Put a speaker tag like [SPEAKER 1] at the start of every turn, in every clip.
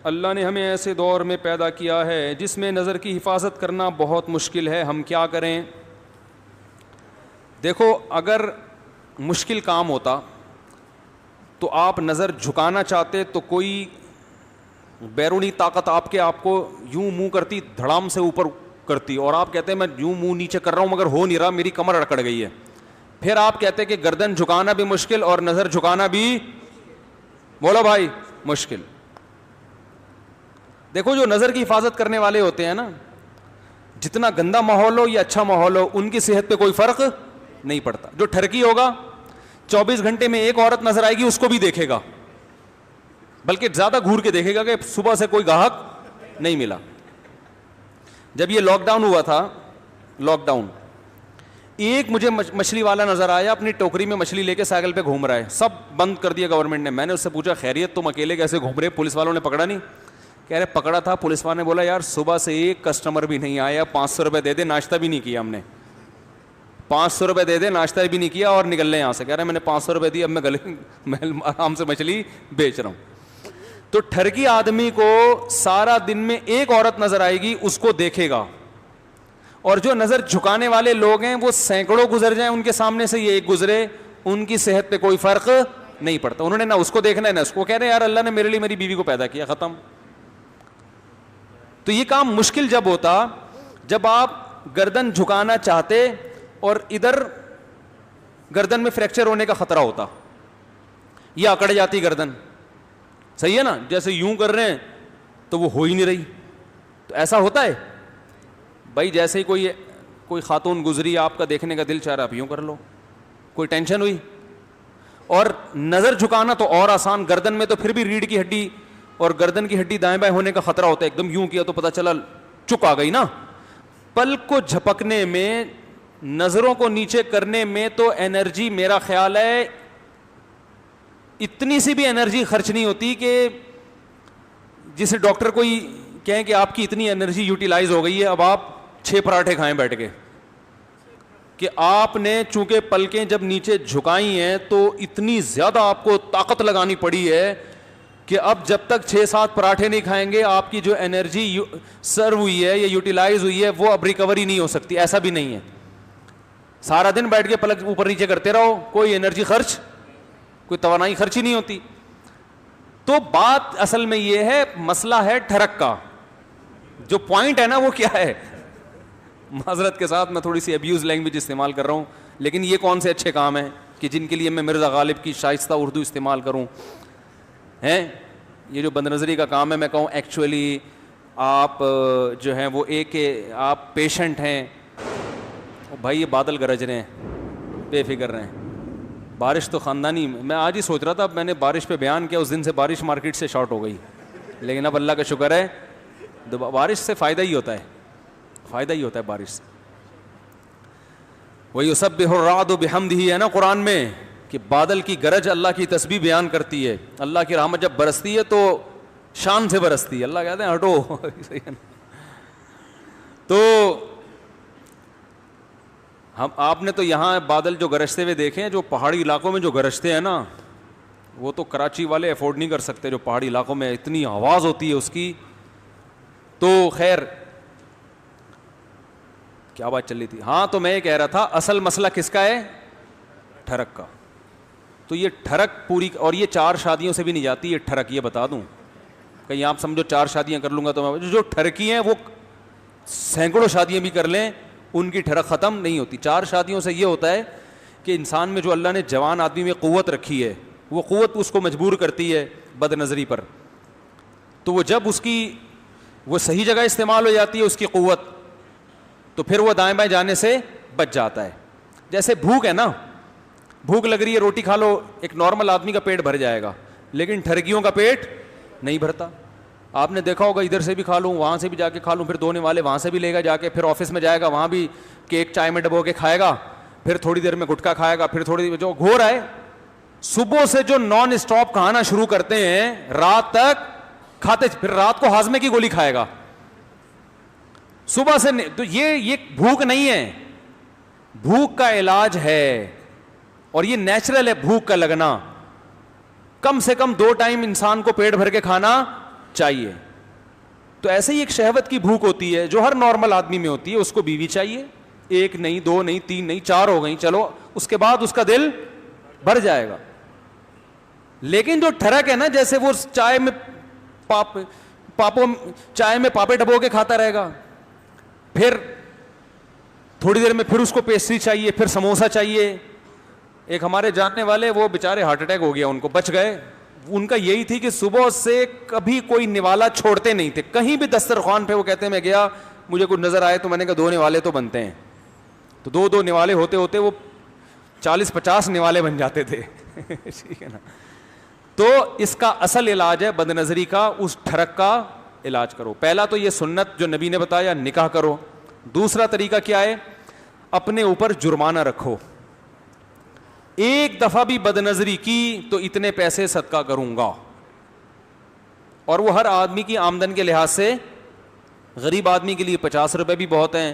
[SPEAKER 1] اللہ نے ہمیں ایسے دور میں پیدا کیا ہے جس میں نظر کی حفاظت کرنا بہت مشکل ہے، ہم کیا کریں؟ دیکھو، اگر مشکل کام ہوتا تو آپ نظر جھکانا چاہتے تو کوئی بیرونی طاقت آپ کو یوں منہ کرتی، دھڑام سے اوپر کرتی، اور آپ کہتے ہیں میں یوں منہ نیچے کر رہا ہوں مگر ہو نہیں رہا، میری کمر اکڑ گئی ہے. پھر آپ کہتے کہ گردن جھکانا بھی مشکل اور نظر جھکانا بھی، بولو بھائی، مشکل. دیکھو، جو نظر کی حفاظت کرنے والے ہوتے ہیں نا، جتنا گندا ماحول ہو یا اچھا ماحول ہو، ان کی صحت پہ کوئی فرق نہیں پڑتا. جو ٹھرکی ہوگا 24 گھنٹے میں ایک عورت نظر آئے گی، اس کو بھی دیکھے گا، بلکہ زیادہ گھور کے دیکھے گا کہ صبح سے کوئی گاہک نہیں ملا. جب یہ لاک ڈاؤن ہوا تھا، لاک ڈاؤن، ایک مجھے مچھلی والا نظر آیا، اپنی ٹوکری میں مچھلی لے کے سائیکل پہ گھوم رہا ہے. سب بند کر دیا گورنمنٹ نے. میں نے اس سے پوچھا خیریت، تم اکیلے کیسے گھوم رہے؟ پولیس والوں نے پکڑا نہیں؟ کہہ رہے پکڑا تھا. پولیس والوں نے بولا یار صبح سے ایک کسٹمر بھی نہیں آیا، 500 روپے دے دے، ناشتہ بھی نہیں کیا ہم نے، 500 روپے دے دے، ناشتہ بھی نہیں کیا اور نکل لیں یہاں سے. کہہ رہے میں نے 500 روپے دی، اب میں گلے میں آرام سے مچھلی بیچ رہا ہوں. تو ٹھرکی آدمی کو سارا دن میں ایک عورت نظر آئے گی، اس کو دیکھے گا. اور جو نظر جھکانے والے لوگ ہیں وہ سینکڑوں گزر جائیں ان کے سامنے سے، یہ ایک گزرے، ان کی صحت پہ کوئی فرق نہیں پڑتا. انہوں نے نہ اس کو دیکھنا ہے نہ اس کو. کہہ رہے یار اللہ نے میرے لیے میری بیوی کو پیدا کیا، ختم. تو یہ کام مشکل جب ہوتا جب آپ گردن جھکانا چاہتے اور ادھر گردن میں فریکچر ہونے کا خطرہ ہوتا، یا اکڑ جاتی گردن. صحیح ہے نا؟ جیسے یوں کر رہے ہیں تو وہ ہو ہی نہیں رہی. تو ایسا ہوتا ہے بھائی، جیسے ہی کوئی خاتون گزری، آپ کا دیکھنے کا دل چاہ رہا، آپ یوں کر لو، کوئی ٹینشن ہوئی. اور نظر جھکانا تو اور آسان. گردن میں تو پھر بھی ریڑھ کی ہڈی اور گردن کی ہڈی دائیں بائیں ہونے کا خطرہ ہوتا ہے. ایک دم یوں کیا تو پتہ چلا چک آ گئی نا. پلک کو جھپکنے میں، نظروں کو نیچے کرنے میں تو انرجی، میرا خیال ہے اتنی سی بھی انرجی خرچ نہیں ہوتی کہ جسے ڈاکٹر کوئی کہیں کہ آپ کی اتنی انرجی یوٹیلائز ہو گئی ہے، اب آپ 6 پراٹھے کھائیں بیٹھ کے. کہ آپ نے چونکہ پلکیں جب نیچے جھکائی ہیں تو اتنی زیادہ آپ کو طاقت لگانی پڑی ہے کہ اب جب تک 6-7 پراٹھے نہیں کھائیں گے، آپ کی جو انرجی سرو ہوئی ہے یا یوٹیلائز ہوئی ہے وہ اب ریکوری نہیں ہو سکتی. ایسا بھی نہیں ہے. سارا دن بیٹھ کے پلک اوپر نیچے کرتے رہو، کوئی انرجی خرچ، کوئی توانائی خرچ ہی نہیں ہوتی. تو بات اصل میں یہ ہے، مسئلہ ہے ٹھرک کا. جو پوائنٹ ہے نا وہ کیا ہے؟ معذرت کے ساتھ میں تھوڑی سی ابیوز لینگویج استعمال کر رہا ہوں، لیکن یہ کون سے اچھے کام ہیں کہ جن کے لیے میں مرزا غالب کی شائستہ اردو استعمال کروں؟ ہیں یہ جو بد نظری کا کام ہے، میں کہوں ایکچولی آپ جو ہیں وہ آپ پیشنٹ ہیں. بھائی یہ بادل گرج رہے ہیں، بے فکر رہے ہیں. بارش تو خاندانی، میں آج ہی سوچ رہا تھا، میں نے بارش پہ بیان کیا، اس دن سے بارش مارکیٹ سے شارٹ ہو گئی. لیکن اب اللہ کا شکر ہے، بارش سے فائدہ ہی ہوتا ہے، فائدہ ہی ہوتا ہے بارش سے. وَيُسَبِّحُ الرَّعْدُ بِحَمْدِهِ ہے نا قرآن میں، کہ بادل کی گرج اللہ کی تسبیح بیان کرتی ہے. اللہ کی رحمت جب برستی ہے تو شان سے برستی ہے. اللہ کہتے ہیں ہٹو. تو آپ نے تو یہاں بادل جو گرجتے ہوئے دیکھے ہیں، جو پہاڑی علاقوں میں جو گرجتے ہیں نا، وہ تو کراچی والے افورڈ نہیں کر سکتے. جو پہاڑی علاقوں میں اتنی آواز ہوتی ہے اس کی. تو خیر، کیا بات چل رہی تھی؟ ہاں، تو میں یہ کہہ رہا تھا اصل مسئلہ کس کا ہے؟ ٹھرک کا. تو یہ ٹھرک پوری، اور یہ 4 شادیوں سے بھی نہیں جاتی یہ ٹھرک. یہ بتا دوں، کہیں آپ سمجھو 4 شادیاں کر لوں گا تو جو ٹھرکی ہیں وہ سینکڑوں شادیاں بھی کر لیں، ان کی ٹھرک ختم نہیں ہوتی. 4 شادیوں سے یہ ہوتا ہے کہ انسان میں جو اللہ نے جوان آدمی میں قوت رکھی ہے، وہ قوت اس کو مجبور کرتی ہے بد نظری پر. تو وہ جب اس کی وہ صحیح جگہ استعمال ہو جاتی ہے اس کی قوت، تو پھر وہ دائیں بائیں جانے سے بچ جاتا ہے. جیسے بھوک ہے نا، بھوک لگ رہی ہے، روٹی کھا لو، ایک نارمل آدمی کا پیٹ بھر جائے گا، لیکن ٹھرکیوں کا پیٹ نہیں بھرتا. آپ نے دیکھا ہوگا، ادھر سے بھی کھا لوں، وہاں سے بھی جا کے کھا لوں، پھر دھونے والے وہاں سے بھی لے گا جا کے، پھر آفس میں جائے گا، وہاں بھی کیک چائے میں ڈبو کے کھائے گا، پھر تھوڑی دیر میں گٹکا کھائے گا، پھر تھوڑی دیر جو گھو رہا ہے. صبح سے جو نان اسٹاپ کھانا شروع کرتے ہیں، رات تک کھاتے، پھر رات کو ہاضمے کی گولی کھائے گا صبح سے. تو یہ بھوک نہیں ہے، بھوک کا علاج ہے، اور یہ نیچرل ہے بھوک کا لگنا. کم سے کم 2 ٹائم انسان کو پیٹ بھر کے کھانا چاہیے. تو ایسے ہی ایک شہوت کی بھوک ہوتی ہے جو ہر نارمل آدمی میں ہوتی ہے. اس کو بیوی چاہیے, ایک نہیں, دو نہیں, تین نہیں, چار ہو گئی, چلو اس کے بعد اس کا دل بھر جائے گا. لیکن جو ٹھڑک ہے نا, جیسے وہ چائے میں چائے میں پاپے ڈبو کے کھاتا رہے گا, پھر تھوڑی دیر میں پھر اس کو پیسٹری چاہیے, پھر سموسا چاہیے. ایک ہمارے جاننے والے, وہ بےچارے ہارٹ اٹیک ہو گیا, ان کو بچ گئے. ان کا یہی تھی کہ صبح سے کبھی کوئی نوالا چھوڑتے نہیں تھے, کہیں بھی دسترخوان پہ وہ کہتے ہیں میں گیا, مجھے کچھ نظر آئے تو میں نے کہا 2 نوالے تو بنتے ہیں. تو 2 نوالے ہوتے ہوتے وہ 40-50 نوالے بن جاتے تھے. ٹھیک ہے نا. تو اس کا اصل علاج ہے بد نظری کا, اس ٹھڑک کا علاج کرو. پہلا تو یہ سنت جو نبی نے بتایا, نکاح کرو. دوسرا طریقہ کیا ہے, اپنے اوپر جرمانہ رکھو. ایک دفعہ بھی بد نظری کی تو اتنے پیسے صدقہ کروں گا. اور وہ ہر آدمی کی آمدن کے لحاظ سے, غریب آدمی کے لیے 50 روپے بھی بہت ہیں,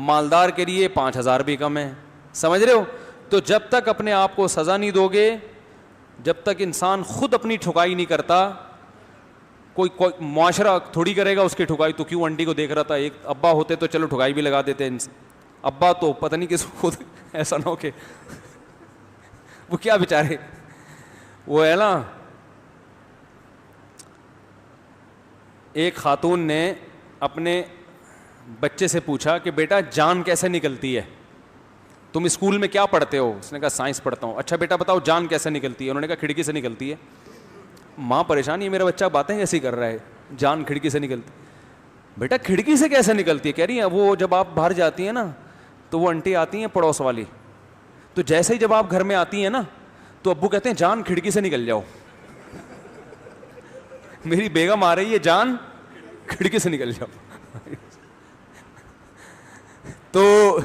[SPEAKER 1] مالدار کے لیے 5000 بھی کم ہیں. سمجھ رہے ہو. تو جب تک اپنے آپ کو سزا نہیں دو گے, جب تک انسان خود اپنی ٹھکائی نہیں کرتا, کوئی معاشرہ تھوڑی کرے گا اس کی ٹھکائی. تو کیوں آنٹی کو دیکھ رہا تھا, ایک ابا ہوتے تو چلو ٹھکائی بھی لگا دیتے. ابا تو پتہ نہیں کس خود ایسا نہ ہو کہ وہ کیا بیچارے, وہ ہے نا, ایک خاتون نے اپنے بچے سے پوچھا کہ بیٹا جان کیسے نکلتی ہے, تم اسکول میں کیا پڑھتے ہو؟ اس نے کہا سائنس پڑھتا ہوں. اچھا بیٹا بتاؤ جان کیسے نکلتی ہے؟ انہوں نے کہا کھڑکی سے نکلتی ہے. ماں پریشان ہے, میرا بچہ باتیں کیسی کر رہا ہے, جان کھڑکی سے نکلتی. بیٹا کھڑکی سے کیسے نکلتی ہے؟ کہہ رہی ہے وہ جب آپ باہر جاتی ہیں نا تو وہ آنٹی آتی ہیں پڑوس والی, تو جیسے ہی جب آپ گھر میں آتی ہیں نا تو ابو کہتے ہیں جان کھڑکی سے نکل جاؤ. میری بیگم آ رہی ہے, جان کھڑکی سے نکل جاؤ. تو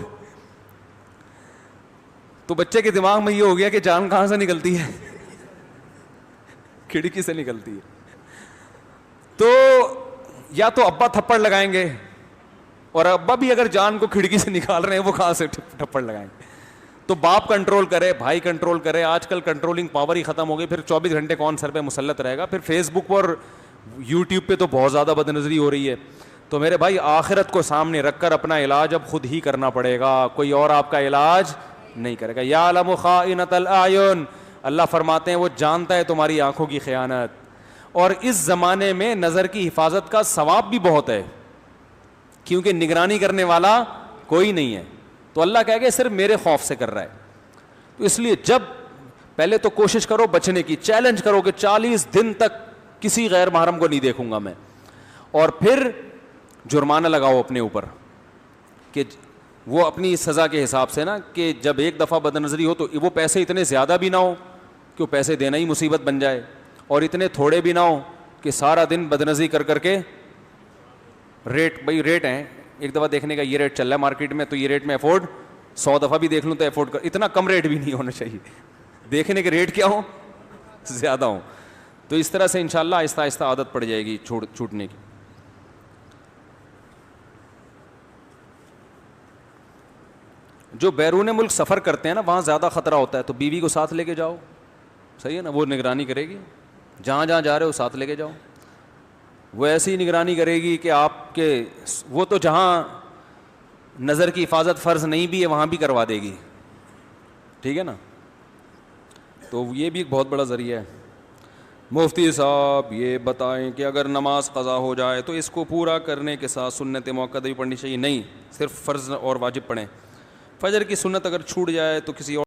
[SPEAKER 1] بچے کے دماغ میں یہ ہو گیا کہ جان کہاں سے نکلتی ہے, کھڑکی سے نکلتی ہے. تو یا تو ابا تھپڑ لگائیں گے, اور ابا بھی اگر جان کو کھڑکی سے نکال رہے ہیں وہ کہاں سے تھپڑ لگائیں گے. تو باپ کنٹرول کرے, بھائی کنٹرول کرے. آج کل کنٹرولنگ پاور ہی ختم ہو گئی. پھر 24 گھنٹے کون سر پہ مسلط رہے گا. پھر فیس بک اور یوٹیوب پہ تو بہت زیادہ بد نظری ہو رہی ہے. تو میرے بھائی آخرت کو سامنے رکھ کر اپنا علاج اب خود ہی کرنا پڑے گا, کوئی اور آپ کا علاج نہیں کرے گا. یعلم خائنۃ الاعین, اللہ فرماتے ہیں وہ جانتا ہے تمہاری آنکھوں کی خیانت. اور اس زمانے میں نظر کی حفاظت کا ثواب بھی بہت ہے, کیونکہ نگرانی کرنے والا کوئی نہیں ہے. تو اللہ کہے گا صرف میرے خوف سے کر رہا ہے. تو اس لیے جب پہلے تو کوشش کرو بچنے کی, چیلنج کرو کہ 40 دن تک کسی غیر محرم کو نہیں دیکھوں گا میں, اور پھر جرمانہ لگاؤ اپنے اوپر کہ وہ اپنی سزا کے حساب سے نا, کہ جب ایک دفعہ بد نظری ہو تو وہ پیسے اتنے زیادہ بھی نہ ہو کہ وہ پیسے دینا ہی مصیبت بن جائے, اور اتنے تھوڑے بھی نہ ہو کہ سارا دن بد نظری کر کے ریٹ, بھائی ریٹ ہیں ایک دفعہ دیکھنے کا یہ ریٹ چل رہا ہے مارکیٹ میں, تو یہ ریٹ میں افورڈ 100 دفعہ بھی دیکھ لوں تو افورڈ کر, اتنا کم ریٹ بھی نہیں ہونا چاہیے, دیکھنے کے ریٹ کیا ہوں زیادہ ہوں. تو اس طرح سے انشاءاللہ آہستہ آہستہ عادت پڑ جائے گی چھوٹنے کی. جو بیرون ملک سفر کرتے ہیں نا وہاں زیادہ خطرہ ہوتا ہے, تو بیوی کو ساتھ لے کے جاؤ, صحیح ہے نا, وہ نگرانی کرے گی. جہاں جہاں جا رہے ہو ساتھ لے کے جاؤ, وہ ایسی نگرانی کرے گی کہ آپ کے, وہ تو جہاں نظر کی حفاظت فرض نہیں بھی ہے وہاں بھی کروا دے گی. ٹھیک ہے نا. تو یہ بھی ایک بہت بڑا ذریعہ ہے. مفتی صاحب یہ بتائیں کہ اگر نماز قضا ہو جائے تو اس کو پورا کرنے کے ساتھ سنت موقع بھی پڑھنی چاہیے؟ نہیں, صرف فرض اور واجب پڑھیں. فجر کی سنت اگر چھوٹ جائے تو کسی اور